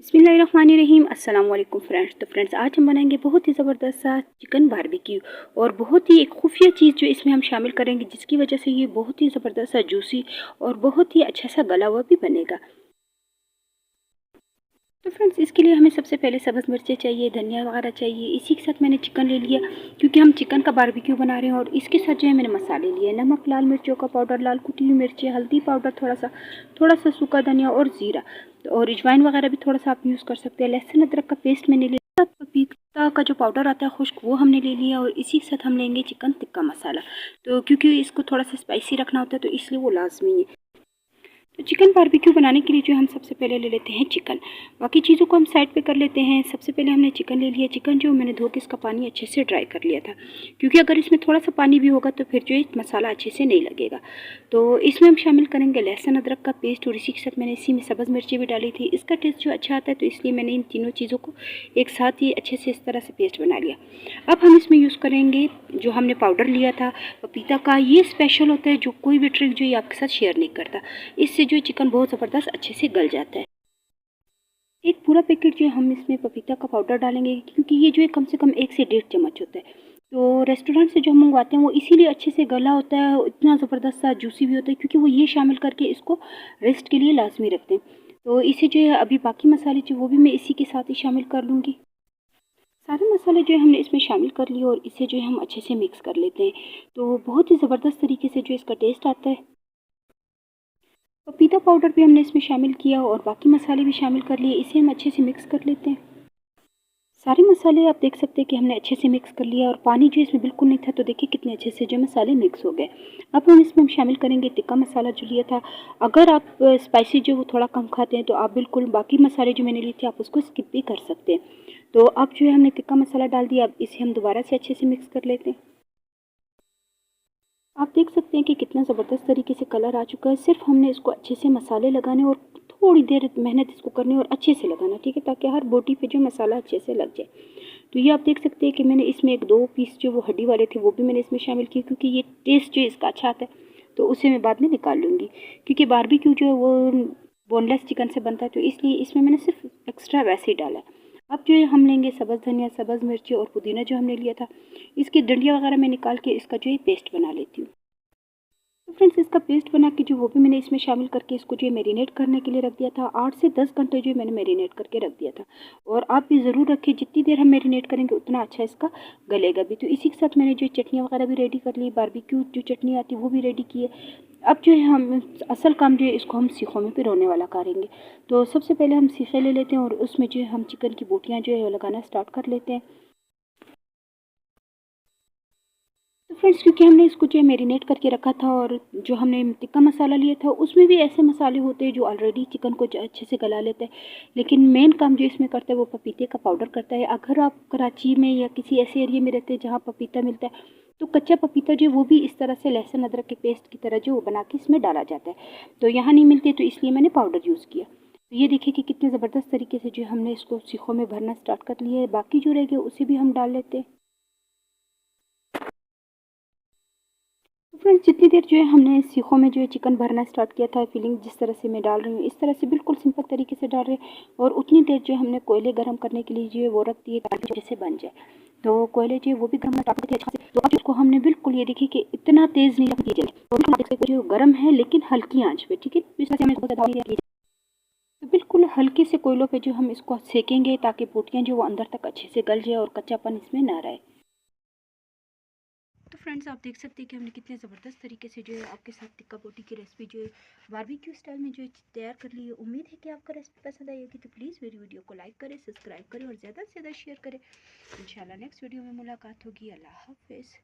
बिस्मिल्लाहिर्रहमानिर्रहीम। अस्सलाम वालेकुम फ्रेंड्स। तो फ्रेंड्स, आज हम बनाएंगे बहुत ही ज़बरदस्त सा चिकन बारबेक्यू और बहुत ही एक खुफिया चीज़ जो इसमें हम शामिल करेंगे, जिसकी वजह से ये बहुत ही ज़बरदस्त सा जूसी और बहुत ही अच्छा सा गला हुआ भी बनेगा। तो फ्रेंड्स, इसके लिए हमें सबसे पहले सब्ज़ मिर्चें चाहिए, धनिया वगैरह चाहिए। इसी के साथ मैंने चिकन ले लिया, क्योंकि हम चिकन का बारबेक्यू बना रहे हैं। और इसके साथ जो है मैंने मसाले लिए, नमक, लाल मिर्चों का पाउडर, लाल कुटी हुई मिर्चें, हल्दी पाउडर, थोड़ा सा सूखा धनिया और ज़ीरा, और अजवाइन वगैरह भी थोड़ा सा आप यूज़ कर सकते हैं। लहसुन अदरक का पेस्ट मैंने लिया, पपीता का जो पाउडर आता है खुश्क, वो हमने ले लिया। और इसी के साथ हम लेंगे चिकन टिक्का मसाला, तो क्योंकि इसको थोड़ा सा स्पाइसी रखना होता है, तो इसलिए वो लाजमी है। तो चिकन बारबेक्यू बनाने के लिए जो हम सबसे पहले ले लेते हैं चिकन, बाकी चीज़ों को हम साइड पे कर लेते हैं। सबसे पहले हमने चिकन ले लिया। चिकन जो मैंने धो के इसका पानी अच्छे से ड्राई कर लिया था, क्योंकि अगर इसमें थोड़ा सा पानी भी होगा तो फिर जो है मसाला अच्छे से नहीं लगेगा। तो इसमें हम शामिल करेंगे लहसुन अदरक का पेस्ट, और इसी के साथ मैंने इसी में सब्ज़ मिर्ची भी डाली थी। इसका टेस्ट जो अच्छा आता है, तो इसलिए मैंने इन तीनों चीज़ों को एक साथ ही अच्छे से इस तरह से पेस्ट बना लिया। अब हम इसमें यूज़ करेंगे जो हमने पाउडर लिया था पपीता का। ये स्पेशल होता है, जो कोई भी ट्रिक जो ये आपके साथ शेयर नहीं करता। इससे जो चिकन बहुत ज़बरदस्त अच्छे से गल जाता है। एक पूरा पैकेट जो हम इसमें पपीता का पाउडर डालेंगे, क्योंकि ये जो है कम से कम 1 से 1.5 चम्मच होता है। तो रेस्टोरेंट से जो हम मंगवाते हैं वो इसीलिए अच्छे से गला होता है, इतना ज़बरदस्त सा जूसी भी होता है, क्योंकि वो ये शामिल करके इसको रेस्ट के लिए लाजमी रखते हैं। तो इसे जो है अभी बाकी मसाले जो वो भी मैं इसी के साथ ही शामिल कर लूँगी। सारे मसाले जो है हमने इसमें शामिल कर लिए, और इसे जो है हम अच्छे से मिक्स कर लेते हैं। तो बहुत ही ज़बरदस्त तरीके से जो इसका टेस्ट आता है। पपीता पाउडर भी हमने इसमें शामिल किया और बाकी मसाले भी शामिल कर लिए। इसे हम अच्छे से मिक्स कर लेते हैं। सारे मसाले आप देख सकते हैं कि हमने अच्छे से मिक्स कर लिया, और पानी जो इसमें बिल्कुल नहीं था। तो देखिए कितने अच्छे से जो मसाले मिक्स हो गए। अब हम इसमें शामिल करेंगे टिक्का मसाला जो लिया था। अगर आप स्पाइसी जो वो थोड़ा कम खाते हैं, तो आप बिल्कुल बाकी मसाले जो मैंने लिए थे आप उसको स्किप भी कर सकते हैं। तो अब जो है हमने टिक्का मसाला डाल दिया। अब इसे हम दोबारा से अच्छे से मिक्स कर लेते हैं। आप देख सकते हैं कि कितना ज़बरदस्त तरीके से कलर आ चुका है। सिर्फ हमने इसको अच्छे से मसाले लगाने और थोड़ी देर मेहनत इसको करनी है और अच्छे से लगाना, ठीक है, ताकि हर बोटी पे जो मसाला अच्छे से लग जाए। तो ये आप देख सकते हैं कि मैंने इसमें 1-2 पीस जो वो हड्डी वाले थे वो भी मैंने इसमें शामिल किए, क्योंकि ये टेस्ट जो इसका अच्छा आता है। तो उसे मैं बाद में निकाल लूँगी, क्योंकि बारबेक्यू जो है वो बोनलेस चिकन से बनता है, तो इसलिए इसमें मैंने सिर्फ एक्स्ट्रा वैसे ही डाला है। अब जो है हम लेंगे सब्ज़ धनिया, सब्ज़ मिर्ची और पुदीना जो हमने लिया था। इसकी डंडियाँ वगैरह मैं निकाल के इसका जो है पेस्ट बना लेती हूँ। तो फ्रेंड्स, इसका पेस्ट बना के जो वो भी मैंने इसमें शामिल करके इसको जो है मैरिनेट करने के लिए रख दिया था। 8 से 10 घंटे जो है मैंने मैरिनेट करके रख दिया था। और आप भी ज़रूर रखिए, जितनी देर हम मैरिनेट करेंगे उतना अच्छा इसका गलेगा भी। तो इसी के साथ मैंने जो चटनियाँ वगैरह भी रेडी कर ली, बारबेक्यू जो चटनी आती है वो भी रेडी की है। अब जो है हम असल काम जो है इसको हम सीखों में पिरोने वाला करेंगे। तो सबसे पहले हम सीखे ले लेते हैं, और उसमें जो है हम चिकन की बोटियाँ जो है वो लगाना स्टार्ट कर लेते हैं। तो फ्रेंड्स, क्योंकि हमने इसको जो है मैरिनेट करके रखा था, और जो हमने टिक्का मसाला लिया था उसमें भी ऐसे मसाले होते हैं जो ऑलरेडी चिकन को अच्छे से गला लेते हैं। लेकिन मेन काम जो इसमें करता है वो पपीते का पाउडर करता है। अगर आप कराची में या किसी ऐसे एरिया में रहते हैं जहाँ पपीता मिलता है, तो कच्चा पपीता जो वो भी इस तरह से लहसुन अदरक के पेस्ट की तरह जो वो बना के इसमें डाला जाता है। तो यहाँ नहीं मिलते, तो इसलिए मैंने पाउडर यूज़ किया। तो ये देखिए कि कितने ज़बरदस्त तरीके से जो हमने इसको सीखों में भरना स्टार्ट कर लिया है। बाकी जो रह गया उसे भी हम डाल लेते हैं। तो फ्रेंड्स, जितनी देर जो है हमने सीखों में जो है चिकन भरना स्टार्ट किया था, फिलिंग जिस तरह से मैं डाल रही हूँ इस तरह से बिल्कुल सिंपल तरीके से डाल रहे हैं। और उतनी देर जो है हमने कोयले गर्म करने के लिए जो है वो रख दिए, ताकि जैसे बन जाए। तो कोयले जो है वो भी गर्म स्टार्ट थे अच्छा से। तो अब इसको हमने बिल्कुल, ये देखिए कि इतना तेज़ नहीं रखना चाहिए, तो बिल्कुल आप देख सकते हो जो गर्म है लेकिन हल्की आंच पे, ठीक है। तो इस तरह से हमें बहुत ज़्यादा नहीं रखनी चाहिए। तो बिल्कुल हल्के से कोयलों पे जो हम इसको सेकेंगे, ताकि बोटियाँ जो वो अंदर तक अच्छे से गल जाए और कच्चापन इसमें ना रहे। तो फ्रेंड्स, आप देख सकते हैं कि हमने कितने ज़बरदस्त तरीके से जो है आपके साथ टिक्का बोटी की रेसिपी जो है बारबेक्यू स्टाइल में जो है तैयार कर ली है। उम्मीद है कि आपको रेसिपी पसंद आई होगी। तो प्लीज़ मेरी वीडियो को लाइक करें, सब्सक्राइब करें और ज़्यादा से ज़्यादा शेयर करें। इंशाल्लाह नेक्स्ट वीडियो में मुलाकात होगी। अल्लाह हाफ़िज़।